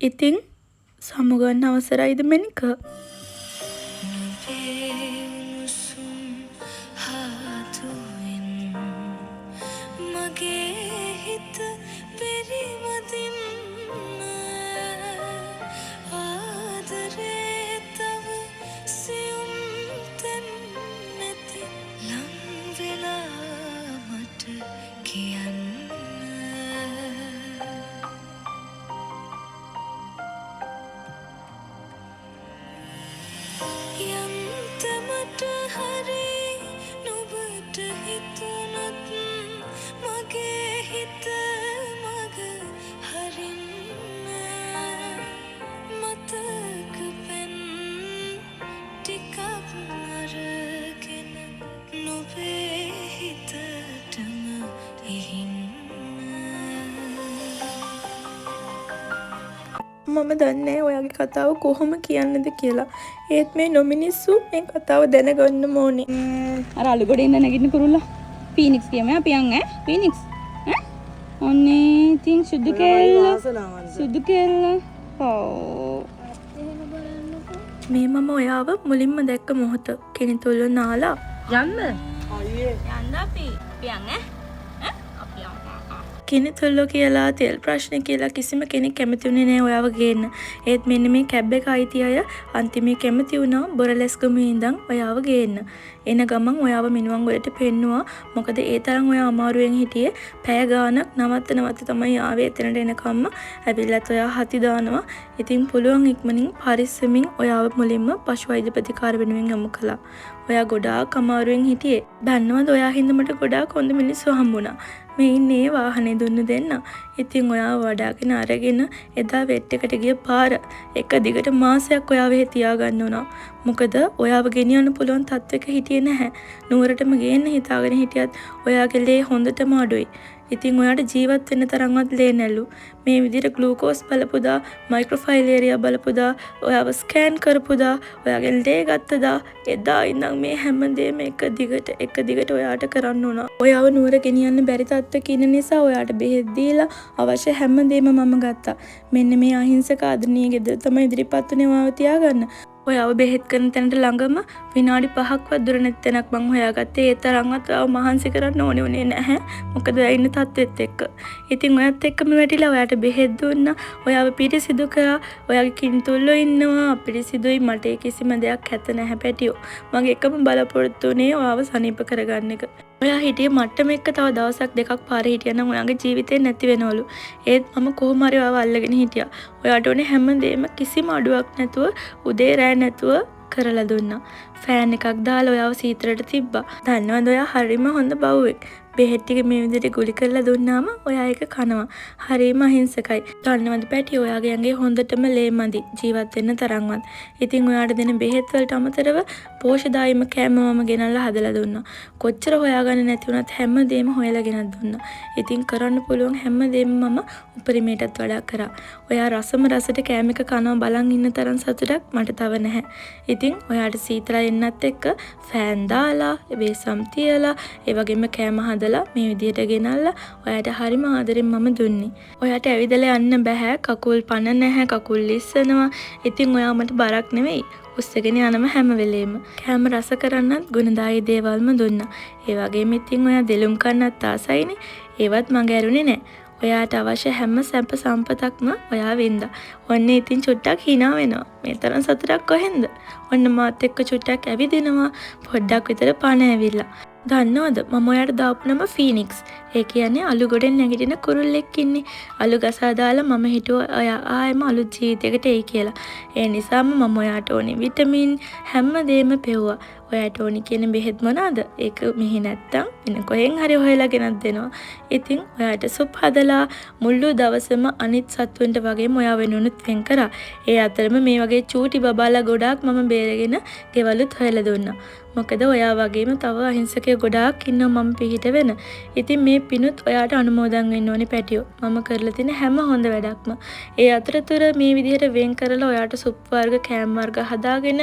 ඉතින් සමුගන්න අවසරයිද මෙනික? මම දන්නේ ඔයාගේ කතාව කොහොම කියන්නද කියලා. ඒත් මේ නොමිනිස්සු මේ කතාව දැනගන්න ඕනේ. අර අලුගොඩේ ඉන්න නැගිටින කුරුල්ලා ෆීනික්ස් කියමු අපි යන් ෆීනික්ස් ඔන්නේ ඉතින් සුදු කෙල්ල මේ මම ඔයාව මුලින්ම දැක්ක මොහොත කෙනෙතුල්ල නාලා යන්න අපි යන් කෙනෙතුල්ලෝ කියලා තෙල් ප්‍රශ්න කියලා කිසිම කෙනෙක් කැමති වුණේ නෑ ඔයාව ගේන්න. ඒත් මෙන්න මේ කැබ් එක අයිති අය අන්තිමේ කැමති වුණා බොරලැස්ගමේ ඉඳන් ඔයාව ගේන්න. එන ගමන් ඔයාව මිනුවන් වලට පෙන්නුවා. මොකද ඒ තරම් ඔයා අමාරුවෙන් හිටියේ. පැය ගාණක් නවත්ත තමයි ආවේ එතනට එනකම්ම. ඇවිල්ලත් ඔයා හති දානවා. ඉතින් පුළුවන් ඉක්මනින් පරිස්සමින් ඔයාව මුලින්ම පශු වෛද්‍ය ප්‍රතිකාර වෙනුවෙන් යොමු කළා. ඔයා ගොඩාක් අමාරුවෙන් හිටියේ. දන්නවද ඔයා හින්දා මට ගොඩාක් හොඳ මිනිස්සු හම්බුණා. මේ ඉන්නේ වාහනේ දුන්න දෙන්න. ඉතින් ඔයාව වඩාගෙන අරගෙන එදා වෙට් එකට ගිය පාර එක දිගට මාසයක් ඔයාව එහෙ තියාගන්න උනා. මොකද ඔයාව ගෙනියන්න පුළුවන් තත්ත්වයක හිටියේ නැහැ. නුවරටම ගේන්න හිතාගෙන හිටියත් ඔයාගේ ලේ හොඳටම අඩුයි. ඉතින් ඔයාට ජීවත් වෙන්න තරම්වත් ලේ නැලු. මේ විදිහට ග්ලූකෝස් බලපුදා, මයික්‍රෝෆයිලේරියා බලපුදා, ඔයාව ස්කෑන් කරපුදා, ඔයාගේ ලේ ගත්තදා එදා ඉඳන් මේ හැමදේම එක දිගට ඔයාට කරන්න උනා. ඔයාව නුවර ගෙනියන්න බැරි තත්ත්වයක ඉන්න නිසා ඔයාට බෙහෙත් දීලා අවශ්‍ය හැමදේම මම ගත්තා. මෙන්න මේ අහිංසක ආදරණීය ගෙදර තමයි ඉදිරිපත් වුණේ ඔයාව තියාගන්න. ඔයාව බෙහෙත් කරන තැනට ළඟම විනාඩි 5ක්වත් දුර නැති තැනක් මං හොයාගත්තේ. ඒ තරම්වත් ඔයාව මහන්සි කරන්න ඕනේ උනේ නැහැ. මොකද ඔයා ඉන්න තත්ත්වෙත් එක්ක. ඉතින් ඔයත් එක්කම වැටිලා ඔයාට බෙහෙත් දුන්නා. ඔයාව පිරිසිදු කරා. ඔයාගේ කින්තුල්ලෝ ඉන්නවා. පිරිසිදුයි. මට කිසිම දෙයක් හැත නැහැ පැටියෝ. මගේ එකම බලාපොරොත්තු උනේ ඔයාව සනීප කරගන්න එක. ඔයා හිටියේ මට්ටම එක්ක තව දවසක් දෙකක් පාරේ හිටියනම් ඔයාගේ ජීවිතේ නැති වෙනවලු. ඒත් මම කොහොම හරි ඔයාව අල්ලගෙන හිටියා. ඔයාට ඕනේ හැමදේම කිසිම අඩුවක් නැතුව උදේ රෑ නැතුව කරලා දුන්නා. ෆෑන් එකක් දාලා ඔයාව සීතලට තිබ්බා. දන්නවද ඔයා හරිම හොඳ බවුවෙක්. බෙහෙත් ටික මේ විදිහට ගුලි කරලා දුන්නාම ඔයා ඒක කනවා. හරිම අහිංසකයි. දන්නවද පැටි ඔයාගේ ඇඟේ හොඳටම ලේ මදි ජීවත් වෙන්න තරම්වත්. ඉතින් ඔයාට දෙන බෙහෙත් වලට අමතරව පෝෂදායීම කෑම මම ගෙනල්ලා හදලා දුන්නා. කොච්චර හොයාගන්න නැති වුණත් හැමදේම හොයලා ගෙනත් දුන්නා. ඉතින් කරන්න පුළුවන් හැමදේම මම උපරිමයටත් වඩා කරා. ඔයා රසට කෑම එක කනවා බලන් ඉන්න තරම් සතුටක් මට තව නැහැ. ඉතින් ඔයාට සීතල එන්නත් එක්ක ෆෑන් දාලා, වේසම් තියලා, ඒ වගේම කෑම හදලා මේ විදිහට ගෙනල්ලා ඔයාට හරිම ආදරෙන් මම දුන්නේ. ඔයාට ඇවිදලා යන්න බෑ, කකුල් පන නැහැ, කකුල් ලිස්සනවා. ඉතින් ඔයා මට බරක් නෙවෙයි. උස්සගෙන යනම හැම වෙලේම කෑම රස කරන්නත් ගුණදායී දේවල්ම දුන්නා. ඒ වගේම ඉතින් ඔයා දෙලුම් කන්නත් ආසයිනේ. ඒවත් මගේ ඇරුණේ නෑ. ඔයාට අවශ්‍ය හැම සැප සම්පතක්ම ඔයා වින්දා. ඔන්න ඉතින් චුට්ටක් hina වෙනවා. මේ තරම් සතුටක් කොහෙන්ද? ඔන්න මාත් එක්ක චුට්ටක් ඇවිදිනවා. පොඩ්ඩක් විතර පණ ඇවිල්ලා. දන්නවද මම ඔයාට දාපු නම ෆීනික්ස්. ඒ කියන්නේ අලු ගොඩෙන් නැගිටින කුරුල්ලෙක් ඉන්නේ. අලු ගසා දාලා මම හිතුවා ඔයා ආයෙම අලුත් ජීවිතයකට එයි කියලා. ඒ නිසාම මම ඔයාට ඕනේ විටමින් හැමදේම පෙව්වා. ඔයාට ඕනි කියන බෙහෙත් මොනවාද? ඒක මෙහි නැත්තම් වෙන කොහෙන් හරි හොයලා ගෙනත් දෙනවා. ඉතින් ඔයාට සුප් හදලා මුළු දවසම අනිත් සත්තුන්ට වගේම ඔයා වෙනුනුත් වෙන් කරා. ඒ අතරම මේ වගේ චූටි බබාලා ගොඩාක් මම බේරගෙන ගෙවලුත් හොයලා දුන්නා. මොකද ඔයා වගේම තව අහිංසකයෝ ගොඩාක් ඉන්නවා මම පිහිට වෙන. ඉතින් මේ පිනුත් ඔයාට අනුමෝදන් වෙන්න ඕනේ පැටියෝ. මම කරලා තියෙන හැම හොඳ වැඩක්ම. ඒ අතරතුර මේ විදිහට වෙන් කරලා ඔයාට සුප් වර්ග කෑම වර්ග හදාගෙන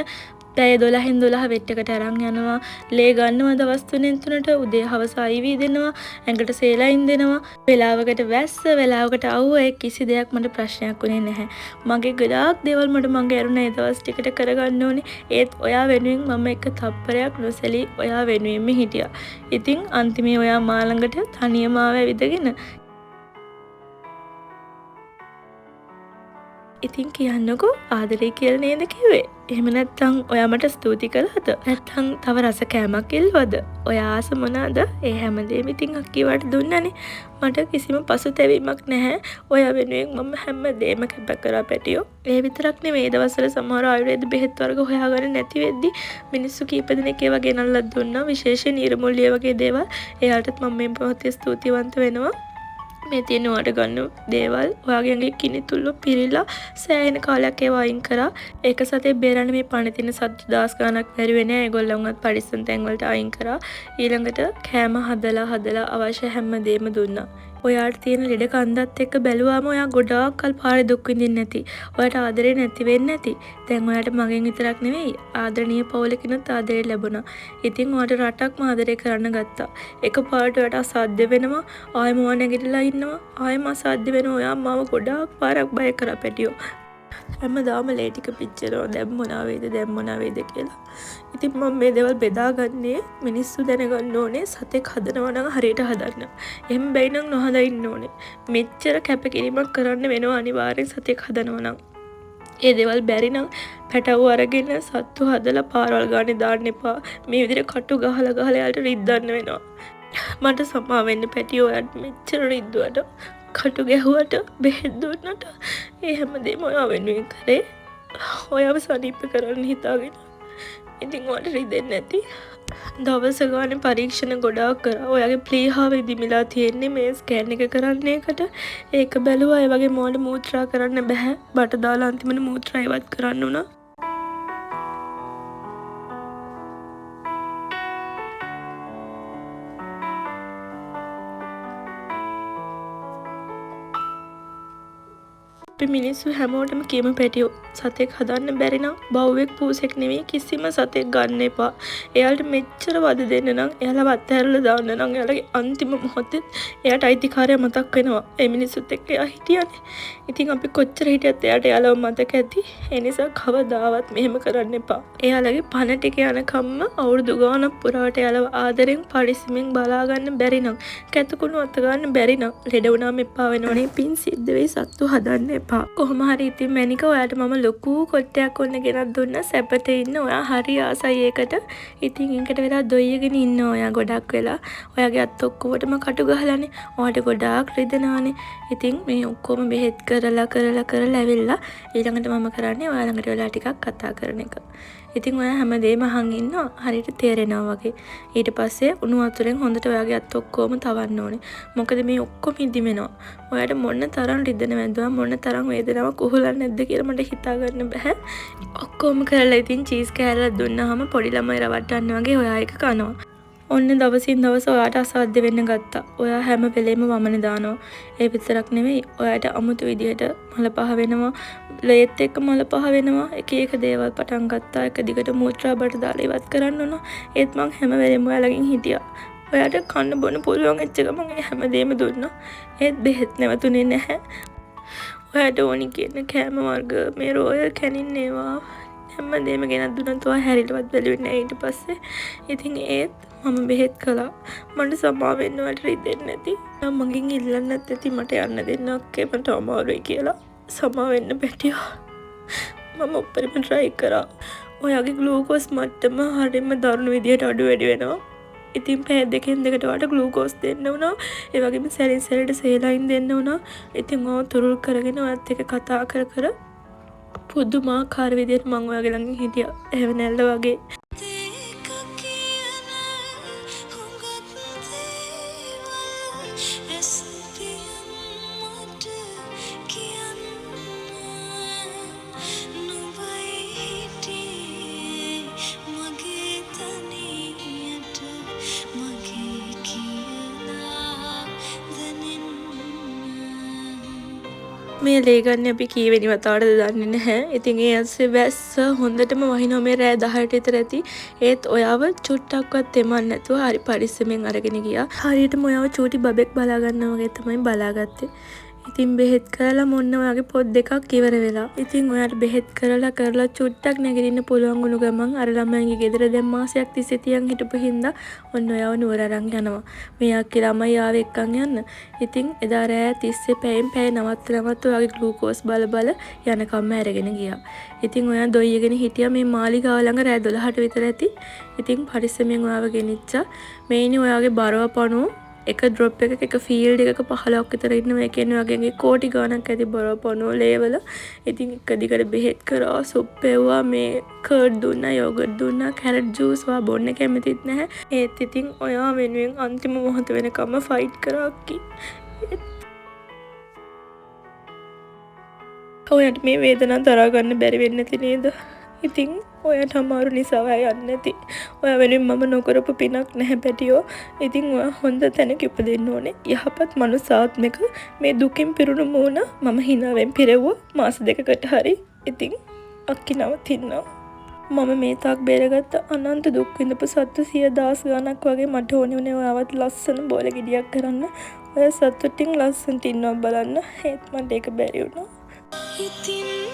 පැය 12න් 12 වෙට්ටකට අරන් යනවා. ලේ ගන්නවා දවස් 3න් 3ට උදේ හවස IV දෙනවා. ඇඟට සේලයින් දෙනවා. වෙලාවකට වැස්ස, වෙලාවකට අවුව කිසි දෙයක් මට ප්‍රශ්නයක් වුණේ නැහැ. මගේ ගොඩාක් දේවල් මගේ අරුණ ඒ දවස් ටිකට කරගන්න ඕනේ. ඒත් ඔයා වෙනුවෙන් මම එක තප්පරයක් නොසැලී ඔයා වෙනුවෙන්ම හිටියා. ඉතින් අන්තිමේ ඔයා මා ළඟට තනියම ආවිදගෙන ඉතින් කියන්නකෝ ආදරේ කියලා නේද කිව්වේ? එහෙම නැත්නම් ඔයා මට ස්තුති කළාද? නැත්නම් තව රස කෑමක් ඉල්ලුවද? ඔයා ආස මොනවාද? ඒ හැමදේම ඉතින් අක්කියට දුන්නානේ. මට කිසිම පසුතැවීමක් නැහැ. ඔයා වෙනුවෙන් මම හැමදේම කැප කරා පැටියෝ. ඒ විතරක් නෙමෙයි දවස්වල සමහර ආයුර්වේද බෙහෙත් වර්ග හොයාගන්න නැති වෙද්දි මිනිස්සු කීප දෙනෙක් ඒවා ගෙනල්ලා දුන්නා. විශේෂයෙන් නිර්මුල්ලිය වගේ දේවල්. එයාටත් මම මේ මොහොතේ ස්තුතිවන්ත වෙනවා. මේ තියෙන ඔයාට ගන්න දේවල් ඔයාගේ ඇඟේ කිනි තුල්ල පිරීලා සෑහෙන කාලයක් ඒවා අයින් කරා. ඒක සතේ බේරන්න මේ පණ තියෙන සත්තු දහස් ගණනක් බැරි වෙන්නේ. ඒගොල්ලන්වත් පරිස්සම් තැන් වලට අයින් කරා. ඊළඟට කෑම හදලා අවශ්‍ය හැම දෙයක්ම දුන්නා. ඔයාට තියෙන ලෙඩ කන්දත් එක්ක බැලුවාම ඔයා ගොඩාක් කල් පාරේ දුක් විඳින්නේ නැති. ඔයාට ආදරේ නැති වෙන්නේ නැති. දැන් ඔයාට මගෙන් විතරක් නෙවෙයි ආදරණීය පවුලකිනුත් ආදරේ ලැබුණා. ඉතින් ඔයාට රටක්ම ආදරේ කරන්න ගත්තා. එකපාරට ඔයාට අසාධ්‍ය වෙනවා. ආයෙ මොව නැගිටලා ඉන්නවා. ආයෙම අසාධ්‍ය වෙනවා. ඔයා මාව ගොඩාක් පාරක් බය කරා පැටියෝ. හැමදාම ලේ ටික පිච්චෙනවා. දැන් මොනවා වේද කියලා. ඉතින් මම මේ දේවල් බෙදාගන්නේ මිනිස්සු දැනගන්න ඕනේ සතෙක් හදනවා නම් හරියට හදන්න. එහෙම බැයි නම් නොහදා ඉන්න ඕනේ. මෙච්චර කැපකිරීමක් කරන්න වෙනවා අනිවාර්යෙන් සතෙක් හදනවා නම්. ඒ දේවල් බැරි නම් පැටවු අරගෙන සත්තු හදලා පාරවල් ගානේ දාන්න එපා. මේ විදිහට කටු ගහලා යාලට රිද්දන්න වෙනවා. මට සමා වෙන්න පැටියෝ ඔයාට මෙච්චර රිද්දුවට කටු ගැහුවට බෙහෙත් දුන්නට ඒ හැමදේම ඔයා වෙනුවෙන් කරේ. ඔයාව සනීප කරන්න හිතාගෙන. ඉතින් ඔයාට රිදෙන්නේ නැති දවස ගානේ පරීක්ෂණ ගොඩාක් කරා. ඔයාගේ ප්ලීහාව ඉදිමිලා තියෙන්නේ මේ ස්කෑන් එක කරන්න එකට. ඒක බැලුවා. ඒ වගේ මොඩ මූත්‍රා කරන්න බෑ. බට දාලා අන්තිමට මූත්‍රා ඉවත් කරන්න උනා. මිනිස්සු හැමෝටම කියම පැටියෝ සතෙක් හදන්න බැරි නම් බව්වෙක් පූසෙක් නෙවෙයි කිසිම සතෙක් ගන්න එපා. එයාලට මෙච්චර වද දෙන්න නම් එයාලව අත්හැරලා දාන්න නම් එයාලගේ අන්තිම මොහොතේ එයාට අයිතිකාරය මතක් වෙනවා. ඒ මිනිස්සුත් එක්ක එයා හිටියනේ. ඉතින් අපි කොච්චර හිටියත් එයාට එයාලව මතක ඇති. ඒ නිසා කවදාවත් මෙහෙම කරන්න එපා. එයාලගේ පණ ටික යනකම්ම අවුරුදු ගානක් පුරාට එයාලව ආදරෙන් පරිස්සමෙන් බලා ගන්න බැරි නම් කැතකුණු අත ගන්න බැරි නම් ලෙඩ වුණාම එපා වෙනවනේ. පින් සිද්ධ වෙයි සත්තු හදන්න එපා. කොහොම හරි ඉතින් මැනික ඔයාට මම ලොකු කොට්ටයක් ඔන්න ගෙනත් දුන්නා. සැපතේ ඉන්න ඔයා හරි ආසයි ඒකට. ඉතින් ඒකට වෙලා දොයියගෙන ඉන්න ඔයා ගොඩක් වෙලා. ඔයාගේ අත් ඔක්කොටම කටු ගහලානේ. ඔයාට ගොඩාක් රිදෙනවානේ. ඉතින් මේ ඔක්කොම බෙහෙත් කරලා ඇවිල්ලා ඊළඟට මම කරන්නේ ඔයා ළඟට වෙලා ටිකක් කතා කරන එක. ඉතින් ඔයා හැමදේම අහන් ඉන්නවා. හරියට තේරෙනවා වගේ. ඊට පස්සේ උණු වතුරෙන් හොඳට ඔයාගේ අත් ඔක්කොම තවන්න ඕනේ. මොකද මේ ඔක්කොම ඉදිමෙනවා. ඔයාට මොන තරම් රිදෙන වැන්දුවා මොන තරම් වේදනාවක් උහුලන්නේ නැද්ද කියලා මට හිතා ගන්න බෑ. ඔක්කොම කරලා ඉතින් චීස් කෑල්ලක් දුන්නාම පොඩි ළමයි රවට්ටන්න වගේ ඔයා එක කනවා. ඔන්න දවසින් දවස ඔයාට අසාධ්‍ය වෙන්න ගත්තා. ඔයා හැම වෙලේම වමන දානවා. ඒ විතරක් නෙවෙයි ඔයාට අමුතු විදිහට මල පහ වෙනවා. ලේත් එක්ක මල පහ වෙනවා. එක දේවල් පටන් ගත්තා. එක දිගට මූත්‍රා බට දාලා ඉවත් කරන්න ඕන. ඒත් මං හැම වෙලේම ඔයාලගෙන් හිටියා. ඔයාට කන්න බොන්න පුළුවන් වෙච්ච ගමන් ඒ හැමදේම දුන්නා. ඒත් බෙහෙත් නැවතුනේ නැහැ. ඔයාට ඕනි කියන කෑම වර්ග මේ රෝයල් කැනින් ඒවා හැමදේම ගෙනත් දුන්නත් ඔයා හැරිලවත් බැලුවේ නැහැ ඊට පස්සේ. ඉතින් ඒත් මම බෙහෙත් කළා. මට සමා වෙන්න වට රිදෙන්නේ නැති. මම මගෙන් ඉල්ලන්නත් ඇති මට යන්න දෙන්න අක්කේ මට අමාරුයි කියලා. සමා වෙන්න පැටියෝ. මම උපරිම try කරා. ඔයාගේ ග්ලූකෝස් මට්ටම හරියම දරුණු විදියට අඩු වැඩි වෙනවා. ඉතින් පැය දෙකෙන් දෙකට වට ග්ලූකෝස් දෙන්න වුණා. ඒ වගේම සැරින් සැරේට සේලයින් දෙන්න වුණා. ඉතින් ඔය තුරුල් කරගෙන ඔයත් එක්ක කතා කර පුදුමාකාර විදියට මම ඔයාගේ ළඟින් හිටියා. එහෙම නැල්ල වගේ. මේ ලේ ගන්න අපි කීවෙනි වතාවටද දන්නේ නැහැ. ඉතින් ඒ ඇස්සේ වැස්ස හොඳටම වහිනවා මේ රෑ 10ට විතර ඇති. ඒත් ඔයාව චුට්ටක්වත් තෙමන්න නැතුව හරි පරිස්සමෙන් අරගෙන ගියා. හරියටම ඔයාව චූටි බබෙක් බලා ගන්නවා වගේ තමයි බලාගත්තේ. ඉතින් බෙහෙත් කරලා මොන්න ඔයාගේ පොත් දෙකක් ඉවර වෙලා. ඉතින් ඔයාට බෙහෙත් කරලා චුට්ටක් නැගිටින්න පුළුවන් වුණු ගමන් අර ළමයිගේ ගෙදර දැන් මාසයක් තිස්සේ තියන් හිටපු හින්දා ඔන්න ඔයාව නුවර අරන් යනවා. මෙයාගේ ළමයි ආවේ එක්කන් යන්න. ඉතින් එදා රෑ තිස්සේ පැයෙන් පැය නවත්ත ඔයාගේ ග්ලූකෝස් බල යනකම්ම අරගෙන ගියා. ඉතින් ඔයා දොයියගෙන හිටියා මේ මාලිගාව ළඟ රෑ 12ට විතර ඇති. ඉතින් පරිස්සමෙන් ඔයාව ගෙනිච්චා. මේනි ඔයාගේ බරව පණුව එක ඩ්‍රොප් එක ෆීල්ඩ් එකක 15ක් විතර ඉන්නවා. ඒ කියන්නේ වගේ කෝටි ගාණක් ඇති බරව පණුව ලේවල. ඉතින් එක දිගට බෙහෙත් කරා, සුප් එව්වා, මේ කර්ඩ් දුන්නා, යෝගට් දුන්නා, කැරට් ජූස් වා බොන්න කැමතිත් නැහැ. ඒත් ඉතින් ඔයා වෙනුවෙන් අන්තිම මොහොත වෙනකම්ම ෆයිට් කරා අක්කි. ඔයාට මේ වේදනාව දරා ගන්න බැරි වෙන්නේ නැති නේද? ඉතින් ඔයාට අමාරු නිසා යන්නේ නැති. ඔයා වෙනුවෙන් මම නොකරපු පිනක් නැහැ පැටියෝ. ඉතින් ඔයා හොඳ තැනක ඉපදෙන්න ඕනේ. යහපත් මනුසාත්මක මේ දුකින් පිරුණු මූණ මම හිනාවෙන් පිරෙව්වා මාස 2කට හරි. ඉතින් අක්කි නවතිනවා. මම මේ තාක් බේරගත්ත අනන්ත දුක් විඳපු සත්තු 100,000 ගණක් වගේ මට ඕනේ උනේ ඔයාවත් ලස්සන බෝල ගෙඩියක් කරන්න. ඔයා සතුටින් ලස්සනට ඉන්නවා බලන්න. ඒත් මට ඒක බැරි වුණා. ඉතින්